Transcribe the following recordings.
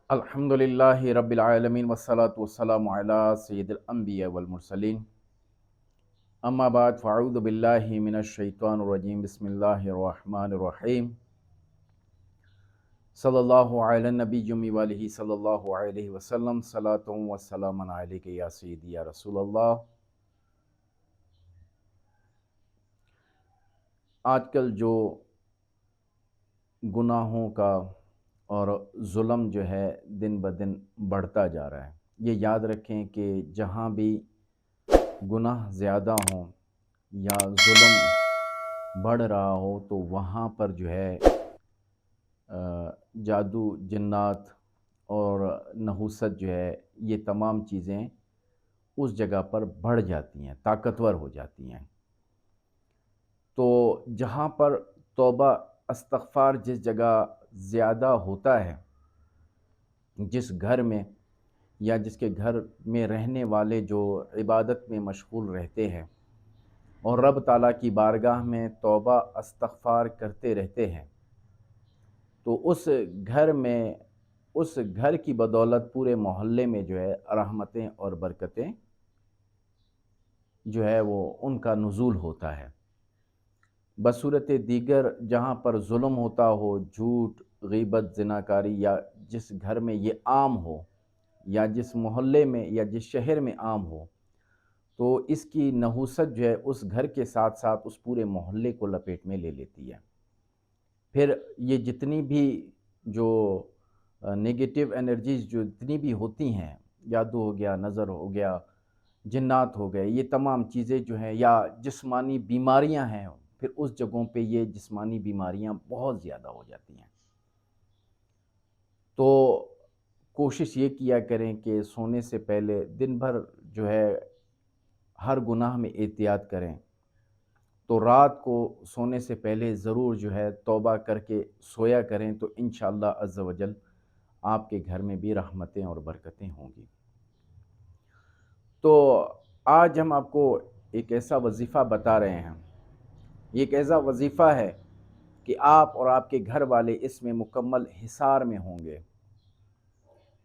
अल्हम्दुलिल्लाह रब्बिल आलमीन वस्सलातु वस्सलामु अला सय्यिदिल अंबिया वल मुरसलीन अम्मा बाद फ़अऊज़ु बिल्लाहि मिनश शैतानिर रजीम बिस्मिल्लाहिर रहमानिर रहीम सल्लल्लाहु अला नबिय्यि व आलिहि सल्लल्लाहु अलैहि वसल्लम सलातु व सलामुन अलैका या सय्यदी या रसूलल्लाह। आजकल जो गुनाहों का और जुल्म जो है दिन ब दिन बढ़ता जा रहा है, ये याद रखें कि जहाँ भी गुनाह ज़्यादा हों या जुल्म बढ़ रहा हो तो वहाँ पर जो है जादू जिन्नात और नहुसत जो है ये तमाम चीज़ें उस जगह पर बढ़ जाती हैं, ताकतवर हो जाती हैं। तो जहाँ पर तौबा इस्तग़फ़ार जिस जगह ज़्यादा होता है, जिस घर में या जिसके घर में रहने वाले जो इबादत में मशगूल रहते हैं और रब ताला की बारगाह में तौबा इस्तग़फ़ार करते रहते हैं, तो उस घर में, उस घर की बदौलत पूरे मोहल्ले में जो है रहमतें और बरकतें जो है वो उनका नुज़ूल होता है। बसूरत दीगर जहाँ पर जुल्म होता हो, झूठ, ग़ीबत, ज़िनाकारी, या जिस घर में ये आम हो या जिस मोहल्ले में या जिस शहर में आम हो, तो इसकी नहुसत जो है उस घर के साथ साथ उस पूरे मोहल्ले को लपेट में ले लेती है। फिर ये जितनी भी जो नेगेटिव एनर्जीज़ जो जितनी भी होती हैं, जादू हो गया, नज़र हो गया, जिन्नात हो गए, ये तमाम चीज़ें जो हैं, या जिस्मानी बीमारियां हैं, फिर उस जगहों पे ये जिस्मानी बीमारियां बहुत ज़्यादा हो जाती हैं। तो कोशिश ये किया करें कि सोने से पहले दिन भर जो है हर गुनाह में एहतियात करें, तो रात को सोने से पहले ज़रूर जो है तौबा करके सोया करें, तो इंशाअल्लाह अज़्ज़ व जल आपके घर में भी रहमतें और बरकतें होंगी। तो आज हम आपको एक ऐसा वजीफ़ा बता रहे हैं, एक ऐसा वजीफ़ा है कि आप और आपके घर वाले इसमें मुकम्मल हिसार में होंगे।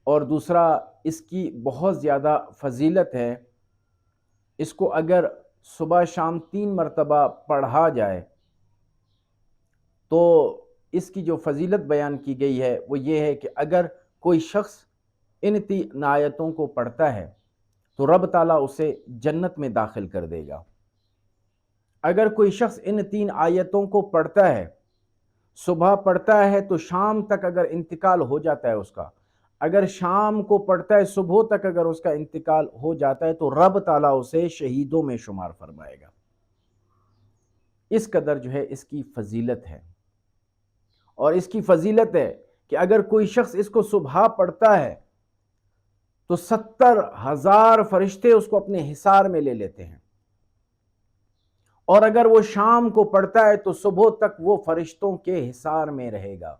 और दूसरा, इसकी बहुत ज़्यादा फ़जीलत है। इसको अगर सुबह शाम 3 मरतबा पढ़ा जाए तो इसकी जो फ़जीलत बयान की गई है वो ये है कि अगर कोई शख्स इन 3 आयतों को पढ़ता है तो रब ताला उसे जन्नत में दाखिल कर देगा। अगर कोई शख्स इन 3 आयतों को पढ़ता है, सुबह पढ़ता है तो शाम तक अगर इंतकाल हो जाता है उसका, अगर शाम को पढ़ता है सुबह तक अगर उसका इंतकाल हो जाता है, तो रब ताला उसे शहीदों में शुमार फरमाएगा। इस कदर जो है इसकी फजीलत है। और इसकी फजीलत है कि अगर कोई शख्स इसको सुबह पढ़ता है तो 70,000 फरिश्ते उसको अपने हिसार में ले लेते हैं, और अगर वो शाम को पढ़ता है तो सुबह तक वो फरिश्तों के हिसार में रहेगा।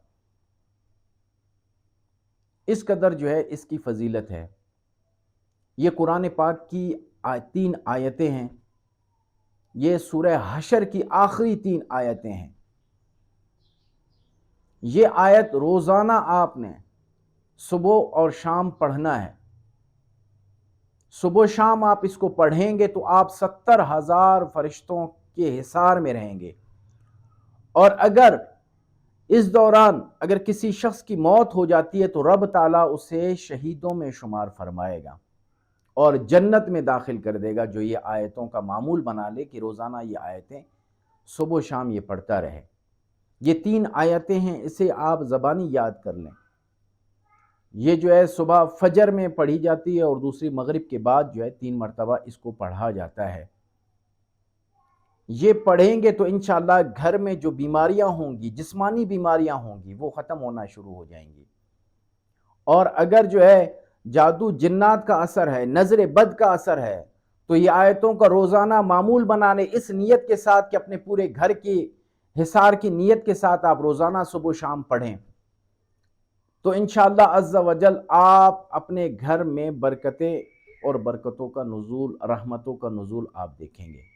इस कदर जो है इसकी फजीलत है। ये कुरान पाक की 3 आयतें हैं। ये सूरह हशर की आखिरी 3 आयतें हैं। ये आयत रोज़ाना आपने सुबह और शाम पढ़ना है। सुबह शाम आप इसको पढ़ेंगे तो आप 70,000 फरिश्तों के हिसार में रहेंगे। और अगर इस दौरान अगर किसी शख्स की मौत हो जाती है तो रब ताला उसे शहीदों में शुमार फरमाएगा और जन्नत में दाखिल कर देगा। जो ये आयतों का मामूल बना ले कि रोज़ाना ये आयतें सुबह शाम ये पढ़ता रहे। ये 3 आयतें हैं, इसे आप ज़बानी याद कर लें। ये जो है सुबह फजर में पढ़ी जाती है और दूसरी मगरिब के बाद जो है 3 मरतबा इसको पढ़ा जाता है। ये पढ़ेंगे तो इंशाअल्लाह घर में जो बीमारियां होंगी, जिस्मानी बीमारियां होंगी, वो ख़त्म होना शुरू हो जाएंगी। और अगर जो है जादू जिन्नात का असर है, नज़र बद का असर है, तो ये आयतों का रोज़ाना मामूल बनाने, इस नीयत के साथ कि अपने पूरे घर की हिसार की नीयत के साथ आप रोज़ाना सुबह शाम पढ़ें, तो इंशाअल्लाह अज़्ज़ व जल आप अपने घर में बरकतें और बरकतों का नुज़ूल, रहमतों का नुज़ूल आप देखेंगे।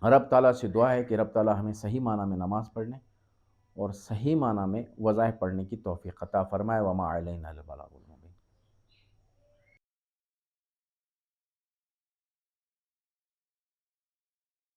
रब ताला से दुआ है कि रब ताला हमें सही माना में नमाज़ पढ़ने اور صحیح معنی میں وظائف پڑھنے کی توفیق عطا فرمائے۔ وما علینا البلاغ۔